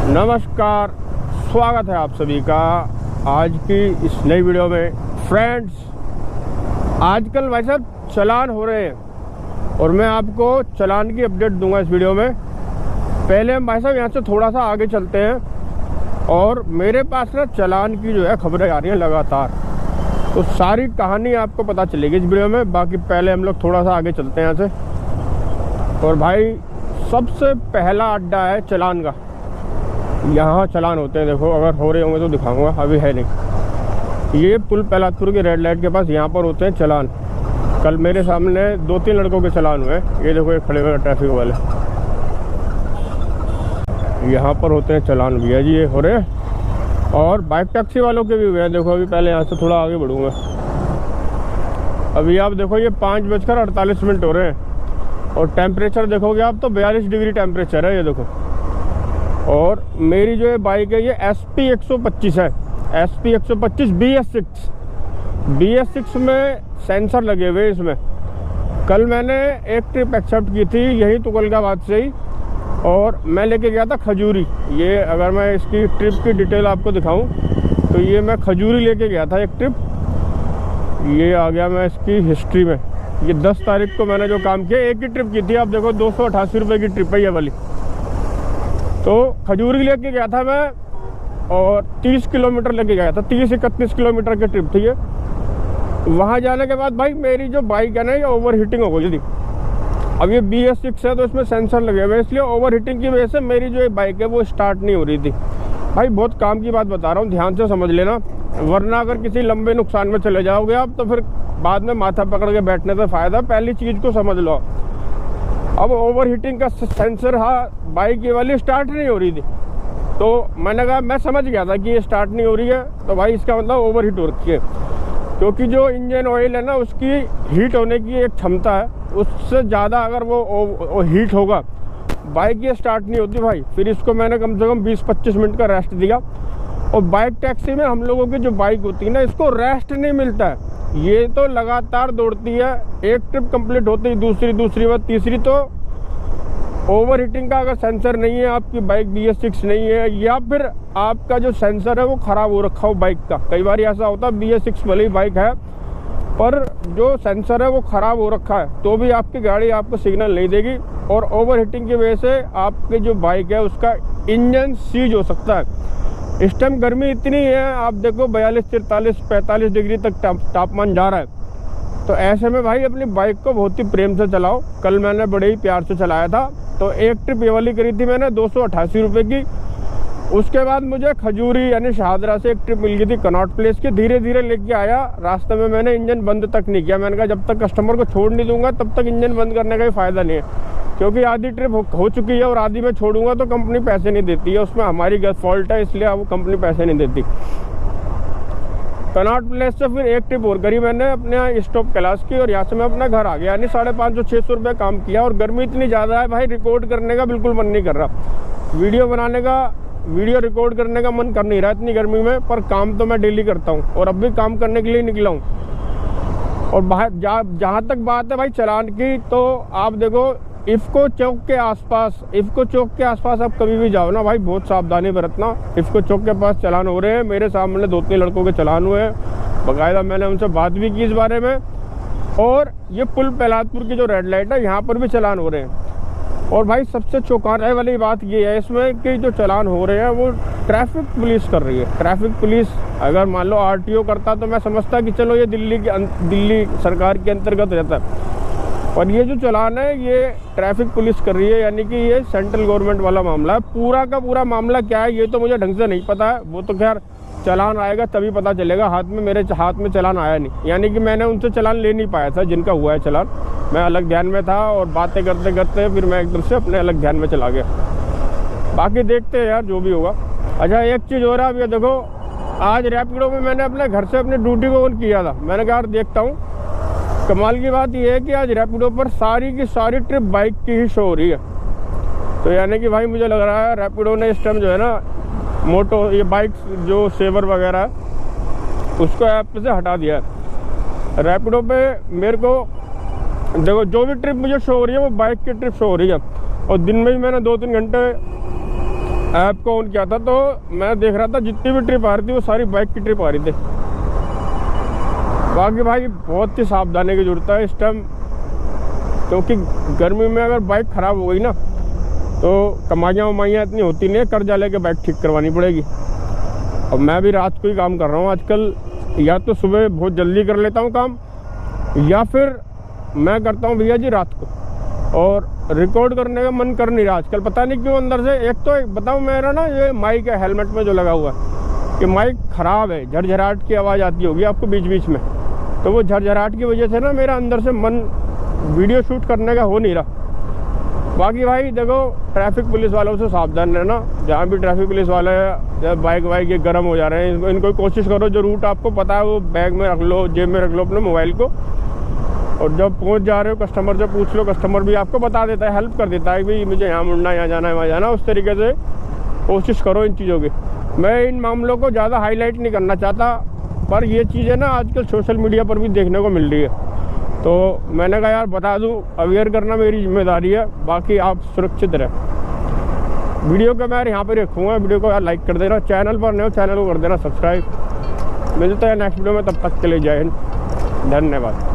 नमस्कार, स्वागत है आप सभी का आज की इस नई वीडियो में। फ्रेंड्स, आजकल भाई साहब चालान हो रहे हैं और मैं आपको चालान की अपडेट दूंगा इस वीडियो में। पहले हम भाई साहब यहाँ से थोड़ा सा आगे चलते हैं और मेरे पास ना चालान की जो है खबरें आ रही हैं लगातार, तो सारी कहानी आपको पता चलेगी इस वीडियो में। बाकी पहले हम लोग थोड़ा सा आगे चलते हैं यहाँ से। और भाई सबसे पहला अड्डा है चालान का, यहाँ चालान होते हैं। देखो, अगर हो रहे होंगे तो दिखाऊंगा, अभी है नहीं। ये पुल पहलादपुर के रेड लाइट के पास यहाँ पर होते हैं चालान। कल मेरे सामने 2-3 लड़कों के चालान हुए। ये देखो, ये खड़े हुए ट्रैफिक वाले, यहाँ पर होते हैं चालान भैया जी, ये हो रहे हैं। और बाइक टैक्सी वालों के भी हुए हैं। देखो, अभी पहले यहाँ से थोड़ा आगे बढ़ूँगा। अभी आप देखो, ये 5:48 हो रहे हैं और टेम्परेचर देखोगे आप तो 42 डिग्री टेम्परेचर है। ये देखो, और मेरी जो ये बाइक है ये SP 125 है, SP 125 BS6 में सेंसर लगे हुए इसमें। कल मैंने एक ट्रिप एक्सेप्ट की थी यही तुगलकाबाद से ही, और मैं लेके गया था खजूरी। ये अगर मैं इसकी ट्रिप की डिटेल आपको दिखाऊं तो ये मैं खजूरी लेके गया था एक ट्रिप। ये आ गया मैं इसकी हिस्ट्री में। ये 10 तारीख को मैंने जो काम किया, एक ही ट्रिप की थी। आप देखो, 288 रुपये की ट्रिप है ये वाली। तो खजूरी लेके गया था मैं और 30 किलोमीटर लेके गया था, 30-31 किलोमीटर की ट्रिप थी ये। वहाँ जाने के बाद भाई मेरी जो बाइक है ना, ये ओवर हीटिंग हो गई थी। अब ये BS6 है तो इसमें सेंसर लगे हुए, इसलिए ओवर हीटिंग की वजह से मेरी जो बाइक है वो स्टार्ट नहीं हो रही थी। भाई बहुत काम की बात बता रहा हूँ, ध्यान से समझ लेना, वरना अगर किसी लंबे नुकसान में चले जाओगे आप तो फिर बाद में माथा पकड़ के बैठने से फ़ायदा। पहली चीज़ को समझ लो। अब ओवर हीटिंग का सेंसर, हाँ, बाइक ये वाली स्टार्ट नहीं हो रही थी। तो मैंने कहा, मैं समझ गया था कि ये स्टार्ट नहीं हो रही है, तो भाई इसका मतलब ओवर हीट हो रखी है। क्योंकि जो इंजन ऑयल है ना, उसकी हीट होने की एक क्षमता है, उससे ज़्यादा अगर वो हीट होगा बाइक ये स्टार्ट नहीं होती भाई। फिर इसको मैंने कम से कम 20-25 मिनट का रेस्ट दिया। और बाइक टैक्सी में हम लोगों की जो बाइक होती है ना, इसको रेस्ट नहीं मिलता है। ये तो लगातार दौड़ती है, एक ट्रिप कंप्लीट होती है, दूसरी बार तीसरी। तो ओवर हीटिंग का अगर सेंसर नहीं है, आपकी बाइक BS6 नहीं है, या फिर आपका जो सेंसर है वो ख़राब हो रखा हो बाइक का। कई बार ऐसा होता है BS6 वाली बाइक है पर जो सेंसर है वो ख़राब हो रखा है, तो भी आपकी गाड़ी आपको सिग्नल नहीं देगी। और ओवर हीटिंग की वजह से आपकी जो बाइक है उसका इंजन सीज हो सकता है। इस टाइम गर्मी इतनी है, आप देखो 42, 43, 45 डिग्री तक तापमान जा रहा है। तो ऐसे में भाई अपनी बाइक को बहुत ही प्रेम से चलाओ। कल मैंने बड़े ही प्यार से चलाया था। तो एक ट्रिप ये वाली करी थी मैंने 288 रुपये की। उसके बाद मुझे खजूरी यानी शाहदरा से एक ट्रिप मिल गई थी कनॉट प्लेस की। धीरे धीरे लेके आया, रास्ते में मैंने इंजन बंद तक नहीं किया। मैंने कहा जब तक कस्टमर को छोड़ नहीं दूंगा तब तक इंजन बंद करने का ही फ़ायदा नहीं है, क्योंकि आधी ट्रिप हो चुकी है और आधी में छोड़ूंगा तो कंपनी पैसे नहीं देती है। उसमें हमारी फॉल्ट है, इसलिए वो कंपनी पैसे नहीं देती। कनॉट प्लेस से फिर एक ट्रिप और करी मैंने अपने स्टॉप कैलाश की, और यहाँ से मैं अपना घर आ गया। यानी 550-600 रुपये काम किया। और गर्मी इतनी ज़्यादा है भाई, रिकॉर्ड करने का बिल्कुल मन नहीं कर रहा, वीडियो रिकॉर्ड करने का मन कर नहीं रहा इतनी गर्मी में। पर काम तो मैं डेली करता हूँ और अब भी काम करने के लिए निकला हूँ। और बाहर जहाँ तक बात है भाई चालान की, तो आप देखो इफ़को चौक के आसपास आप कभी भी जाओ ना भाई, बहुत सावधानी बरतना। इफ़को चौक के पास चालान हो रहे हैं। मेरे सामने 2-3 लड़कों के चालान हुए हैं, बाकायदा मैंने उनसे बात भी की इस बारे में। और ये पुल पहलादपुर की जो रेड लाइट है, यहाँ पर भी चालान हो रहे हैं। और भाई सबसे चौंकाने वाली बात ये है इसमें कि जो चालान हो रहे हैं वो ट्रैफिक पुलिस कर रही है। ट्रैफिक पुलिस अगर मान लो RTO करता तो मैं समझता कि चलो ये दिल्ली सरकार के अंतर्गत रहता है। और ये जो चालान है ये ट्रैफिक पुलिस कर रही है, यानी कि ये सेंट्रल गवर्नमेंट वाला मामला है। पूरा का पूरा मामला क्या है ये तो मुझे ढंग से नहीं पता है, वो तो खैर चालान आएगा तभी पता चलेगा। मेरे हाथ में चालान आया नहीं, यानी कि मैंने उनसे चालान ले नहीं पाया था जिनका हुआ है चालान। मैं अलग ध्यान में था और बातें करते करते फिर मैं एकदम से अपने अलग ध्यान में चला गया। बाकी देखते हैं यार जो भी होगा। अच्छा, एक चीज़ हो रहा है, अब ये देखो, आज रैपिडो में मैंने अपने घर से अपनी ड्यूटी को ऑन किया था। मैंने कहा देखता हूँ। कमाल की बात यह है कि आज रैपिडो पर सारी की सारी ट्रिप बाइक की ही शो हो रही है। तो यानी कि भाई मुझे लग रहा है रैपिडो ने इस टाइम जो है ना, मोटो ये बाइक जो सेवर वगैरह है उसको ऐप से हटा दिया है। रैपिडो पे मेरे को देखो जो भी ट्रिप मुझे शो हो रही है वो बाइक की ट्रिप शो हो रही है। और दिन में भी मैंने 2-3 घंटे ऐप को ऑन किया था तो मैं देख रहा था जितनी भी ट्रिप आ रही थी वो सारी बाइक की ट्रिप आ रही थी। बाकी भाई बहुत ही सावधानी की जरूरत है इस टाइम, क्योंकि गर्मी में अगर बाइक ख़राब हो गई ना तो कमाइयाँ वमाइयाँ इतनी होती नहीं है, कर्जा लेके बाइक ठीक करवानी पड़ेगी। और मैं भी रात को ही काम कर रहा हूँ आजकल, या तो सुबह बहुत जल्दी कर लेता हूँ काम, या फिर मैं करता हूँ भैया जी रात को। और रिकॉर्ड करने का मन कर नहीं रहा आजकल, पता नहीं क्यों अंदर से। एक तो बताऊँ मेरा ना ये माइक है हेलमेट में जो लगा हुआ है, कि माइक ख़राब है, झरझराहट की आवाज़ आती होगी आपको बीच बीच में, तो वो झरझराहट की वजह से ना मेरा अंदर से मन वीडियो शूट करने का हो नहीं रहा। बाकी भाई देखो, ट्रैफिक पुलिस वालों से सावधान रहना। जहाँ भी ट्रैफिक पुलिस वाले जब बाइक वाइक ये गर्म हो जा रहे हैं, इनको कोशिश करो जो रूट आपको पता है वो बैग में रख लो, जेब में रख लो अपने मोबाइल को। और जब पहुँच जा रहे हो कस्टमर से पूछ लो, कस्टमर भी आपको बता देता है, हेल्प कर देता है कि मुझे यहाँ मुड़ना, यहाँ जाना है, वहाँ जाना। उस तरीके से कोशिश करो इन चीज़ों की। मैं इन मामलों को ज़्यादा हाईलाइट नहीं करना चाहता, पर ये चीज़ें ना आजकल सोशल मीडिया पर भी देखने को मिल रही है, तो मैंने कहा यार बता दूं, अवेयर करना मेरी जिम्मेदारी है। बाकी आप सुरक्षित रहें। वीडियो को मैं यहाँ पर रखूँगा, वीडियो को यार लाइक कर देना, चैनल पर नहीं हो चैनल को कर देना सब्सक्राइब। मिलते हैं नेक्स्ट वीडियो में, तब तक के लिए जय हिंद, धन्यवाद।